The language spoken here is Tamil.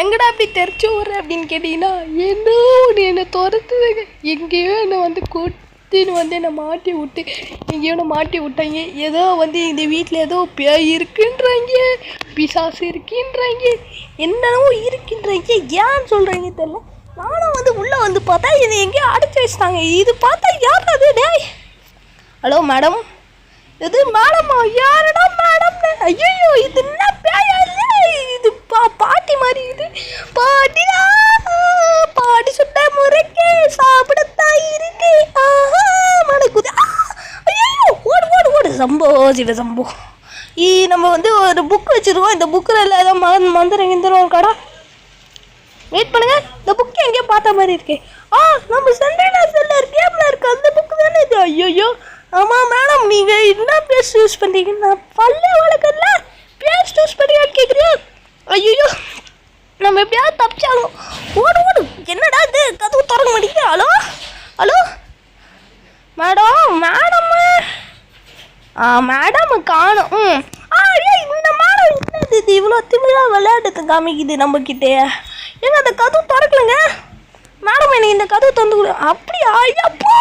எங்கடா அப்படி தெரிச்சு விட்ற அப்படின்னு கேட்டிங்கன்னா என்ன ஒன்று என்னை துரத்துதுங்க. எங்கேயோ என்னை வந்து கூட்டின்னு வந்து என்னை மாட்டி விட்டு எங்கேயோ என்னை மாட்டி விட்டாங்க. ஏதோ வந்து இந்த வீட்டில் ஏதோ பேய் இருக்குன்றாங்க, பிசாசு இருக்குன்றாங்க, என்னென்னவோ இருக்குன்றாங்க. ஏன்னு சொல்கிறாங்க தெரியல. நானும் வந்து உள்ளே வந்து பார்த்தா இதை எங்கேயோ அடைச்சி வச்சுட்டாங்க. இது பார்த்தா யார் அது? டேய், ஹலோ மேடம், இது மேடமா? யாரடா மேடம்? ஐயோ, இது என்ன பேயா? இல்லை, இது பாட்டி மாதிரி. இது பாட்டியா? பாட்டி சுட்ட முறைக்கு சாப்பிடத்தான் இருக்கு. ஆஹா மனக்குது. ஐயோ, ஓடு ஓடு ஓடு. சம்போ சிவ சம்போ. நம்ம வந்து ஒரு புக் வச்சுருவோம். இந்த புக்கில் எல்லாம் மந்திரம் கிந்திரம் இருக்காடா. வெயிட் பண்ணுங்க, இந்த புக்கு எங்கேயோ பார்த்த மாதிரி இருக்கு. நம்ம சண்டே செல்லர் கேமில் இருக்கு அந்த புக்கு தானே இது. ஐயோ, ஆமாம் மேடம், நீங்கள் என்ன பேஸ்ட் யூஸ் பண்ணுறீங்க? நான் பல்ல வளர்க்கல பேஸ்ட் யூஸ் பண்ணுறீங்கன்னு கேட்குறியா? ஐயோ, நம்ம எப்படியாவது தப்பிச்சாலும். ஓடு ஓடு. என்னடா இது, கதவு திறக்க மாட்டேங்குது. ஹலோ ஹலோ மேடம், மேடம் காணும். இந்த மேடம் என்னது இது இவ்வளோ திமிழா விளையாட்டுக்கு காமிக்குது நம்மக்கிட்டே. ஏங்க அந்த கதவு திறக்கலைங்க மேடம், எனக்கு இந்த கதவு தந்து கொடு. அப்படியா? ஐயப்பா.